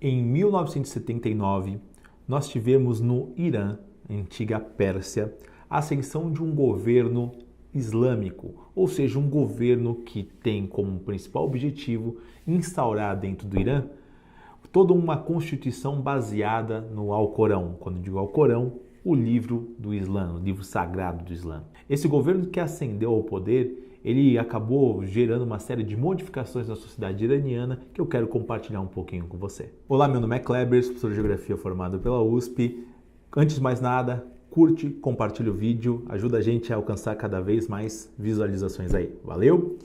Em 1979, nós tivemos no Irã, antiga Pérsia, a ascensão de um governo islâmico, ou seja, um governo que tem como principal objetivo instaurar dentro do Irã toda uma constituição baseada no Alcorão. Quando digo Alcorão, o livro do Islã, o livro sagrado do Islã. Esse governo que ascendeu ao poder, ele acabou gerando uma série de modificações na sociedade iraniana que eu quero compartilhar um pouquinho com você. Olá, meu nome é Kleber, professor de Geografia formado pela USP. Antes de mais nada, curte, compartilha o vídeo, ajuda a gente a alcançar cada vez mais visualizações aí. Valeu!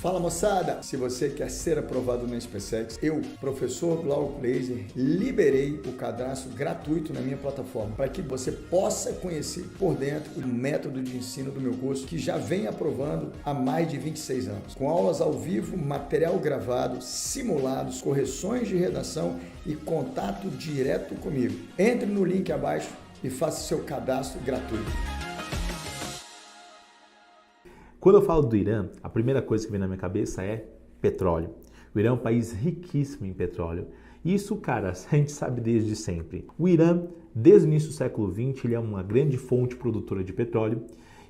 Fala moçada, se você quer ser aprovado na SpaceX, eu, professor Glauco Laser, liberei o cadastro gratuito na minha plataforma para que você possa conhecer por dentro o método de ensino do meu curso que já vem aprovando há mais de 26 anos, com aulas ao vivo, material gravado, simulados, correções de redação e contato direto comigo. Entre no link abaixo e faça seu cadastro gratuito. Quando eu falo do Irã, a primeira coisa que vem na minha cabeça é petróleo. O Irã é um país riquíssimo em petróleo. Isso, cara, a gente sabe desde sempre. O Irã, desde o início do século XX, ele é uma grande fonte produtora de petróleo.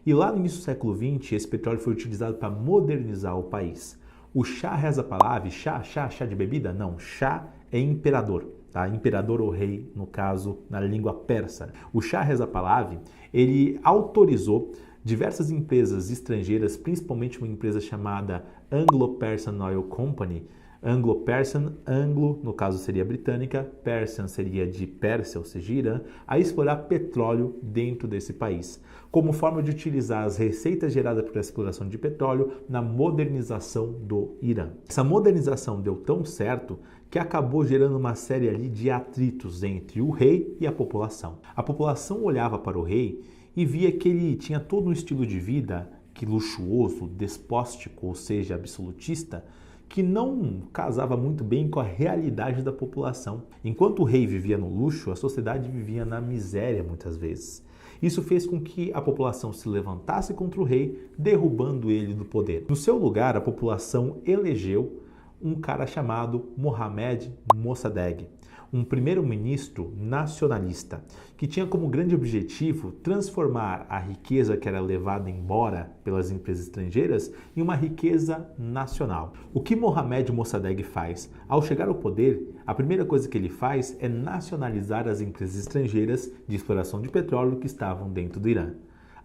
E lá no início do século XX, esse petróleo foi utilizado para modernizar o país. O Shah Reza Pahlavi, chá de bebida? Não, Shah é imperador. Tá? Imperador ou rei, no caso, na língua persa. O Shah Reza Pahlavi, ele autorizou diversas empresas estrangeiras, principalmente uma empresa chamada Anglo-Persian Oil Company, Anglo-Persian, Anglo, no caso seria britânica, Persian seria de Pérsia, ou seja, Irã, a explorar petróleo dentro desse país, como forma de utilizar as receitas geradas por exploração de petróleo na modernização do Irã. Essa modernização deu tão certo que acabou gerando uma série ali de atritos entre o rei e a população. A população olhava para o rei e via que ele tinha todo um estilo de vida que luxuoso, despótico, ou seja, absolutista, que não casava muito bem com a realidade da população. Enquanto o rei vivia no luxo, a sociedade vivia na miséria muitas vezes. Isso fez com que a população se levantasse contra o rei, derrubando ele do poder. No seu lugar, a população elegeu um cara chamado Mohammad Mossadegh, um primeiro-ministro nacionalista, que tinha como grande objetivo transformar a riqueza que era levada embora pelas empresas estrangeiras em uma riqueza nacional. O que Mohammad Mossadegh faz? Ao chegar ao poder, a primeira coisa que ele faz é nacionalizar as empresas estrangeiras de exploração de petróleo que estavam dentro do Irã.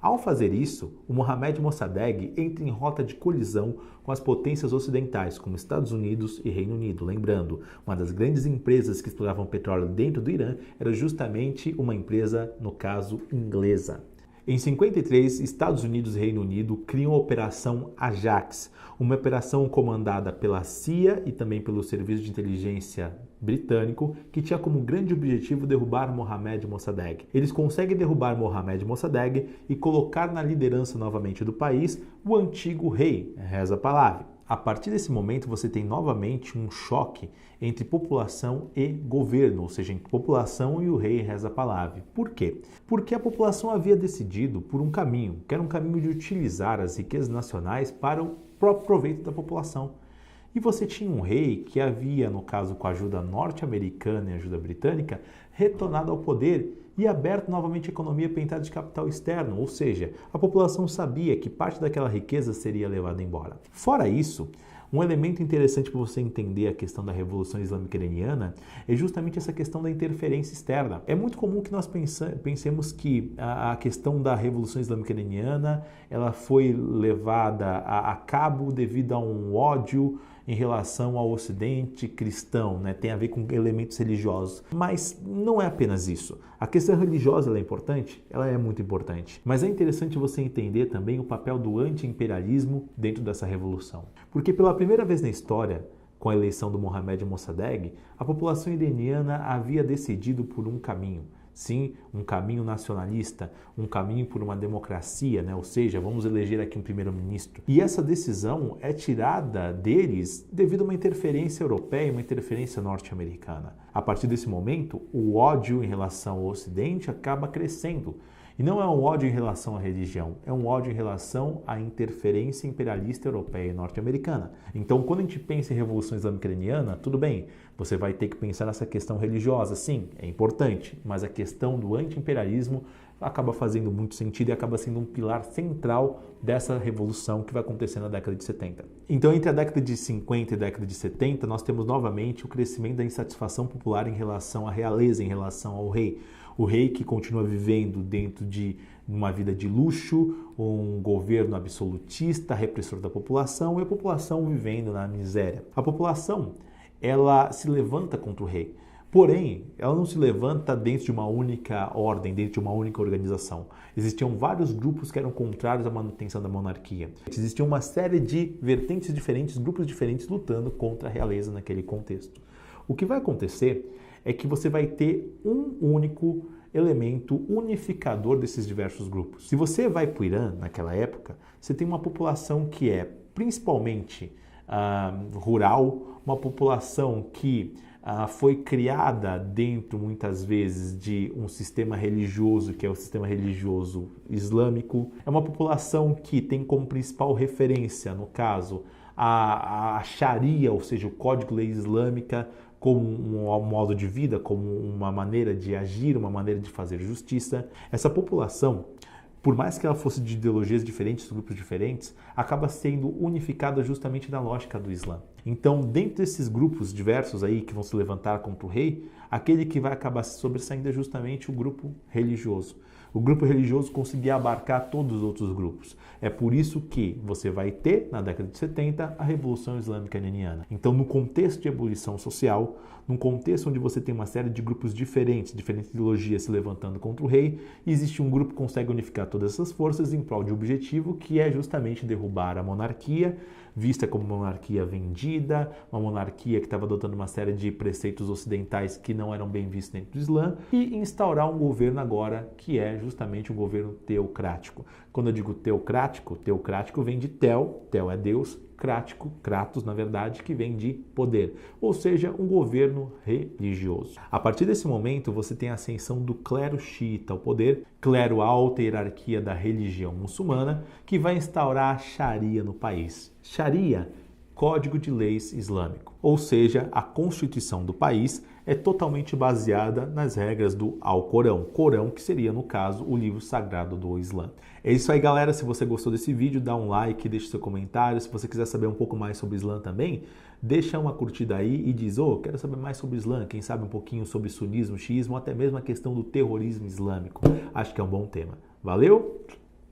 Ao fazer isso, o Mohammad Mossadegh entra em rota de colisão com as potências ocidentais, como Estados Unidos e Reino Unido. Lembrando, uma das grandes empresas que exploravam petróleo dentro do Irã era justamente uma empresa, no caso, inglesa. Em 53, Estados Unidos e Reino Unido criam a Operação Ajax, uma operação comandada pela CIA e também pelo Serviço de Inteligência britânico, que tinha como grande objetivo derrubar Mohammad Mossadegh. Eles conseguem derrubar Mohammad Mossadegh e colocar na liderança novamente do país o antigo rei, Reza Pahlavi. A partir desse momento, você tem novamente um choque entre população e governo, ou seja, entre população e o rei Reza Pahlavi. Por quê? Porque a população havia decidido por um caminho, que era um caminho de utilizar as riquezas nacionais para o próprio proveito da população. E você tinha um rei que havia, no caso com a ajuda norte-americana e ajuda britânica, retornado ao poder e aberto novamente a economia para entrada de capital externo, ou seja, a população sabia que parte daquela riqueza seria levada embora. Fora isso, um elemento interessante para você entender a questão da Revolução Islâmica Iraniana é justamente essa questão da interferência externa. É muito comum que nós pensemos que a questão da Revolução Islâmica Iraniana ela foi levada a cabo devido a um ódio em relação ao Ocidente cristão, né? Tem a ver com elementos religiosos. Mas não é apenas isso. A questão religiosa ela é importante? Ela é muito importante. Mas é interessante você entender também o papel do anti-imperialismo dentro dessa revolução. Porque pela primeira vez na história, com a eleição do Mohammad Mossadegh, a população iraniana havia decidido por um caminho. Sim, um caminho nacionalista, um caminho por uma democracia, né? Ou seja, vamos eleger aqui um primeiro-ministro. E essa decisão é tirada deles devido a uma interferência europeia e uma interferência norte-americana. A partir desse momento, o ódio em relação ao Ocidente acaba crescendo. E não é um ódio em relação à religião, é um ódio em relação à interferência imperialista europeia e norte-americana. Então, quando a gente pensa em Revolução Islâmica Iraniana, tudo bem, você vai ter que pensar nessa questão religiosa, sim, é importante, mas a questão do anti-imperialismo acaba fazendo muito sentido e acaba sendo um pilar central dessa revolução que vai acontecer na década de 70. Então, entre a década de 50 e a década de 70, nós temos novamente o crescimento da insatisfação popular em relação à realeza, em relação ao rei. O rei que continua vivendo dentro de uma vida de luxo, um governo absolutista, repressor da população e a população vivendo na miséria. A população, ela se levanta contra o rei. Porém, ela não se levanta dentro de uma única ordem, dentro de uma única organização. Existiam vários grupos que eram contrários à manutenção da monarquia. Existia uma série de vertentes diferentes, grupos diferentes lutando contra a realeza naquele contexto. O que vai acontecer é que você vai ter um único elemento unificador desses diversos grupos. Se você vai para o Irã, naquela época, você tem uma população que é principalmente rural, uma população que foi criada dentro, muitas vezes, de um sistema religioso, que é o sistema religioso islâmico. É uma população que tem como principal referência, no caso, a Sharia, ou seja, o Código Lei Islâmica, como um modo de vida, como uma maneira de agir, uma maneira de fazer justiça. Essa população, por mais que ela fosse de ideologias diferentes, grupos diferentes, acaba sendo unificada justamente na lógica do Islã. Então, dentro desses grupos diversos aí que vão se levantar contra o rei, aquele que vai acabar se sobressaindo é justamente o grupo religioso. O grupo religioso conseguia abarcar todos os outros grupos. É por isso que você vai ter, na década de 70, a Revolução Islâmica Iraniana. Então, no contexto de ebulição social, num contexto onde você tem uma série de grupos diferentes ideologias se levantando contra o rei, existe um grupo que consegue unificar todas essas forças em prol de um objetivo, que é justamente derrubar a monarquia, vista como uma monarquia vendida, uma monarquia que estava adotando uma série de preceitos ocidentais que não eram bem vistos dentro do Islã, e instaurar um governo agora que é justamente um governo teocrático. Quando eu digo teocrático, teocrático vem de tel é Deus, crático, kratos, na verdade, que vem de poder, ou seja, um governo religioso. A partir desse momento, você tem a ascensão do clero xiita ao poder, clero alta hierarquia da religião muçulmana, que vai instaurar a Sharia no país. Sharia, Código de Leis Islâmico, ou seja, a constituição do país é totalmente baseada nas regras do Alcorão, Corão, que seria, no caso, o livro sagrado do Islã. É isso aí, galera. Se você gostou desse vídeo, dá um like, deixa seu comentário. Se você quiser saber um pouco mais sobre o Islã também, deixa uma curtida aí e diz, quero saber mais sobre o Islã, quem sabe um pouquinho sobre sunismo, xiismo, até mesmo a questão do terrorismo islâmico. Acho que é um bom tema. Valeu!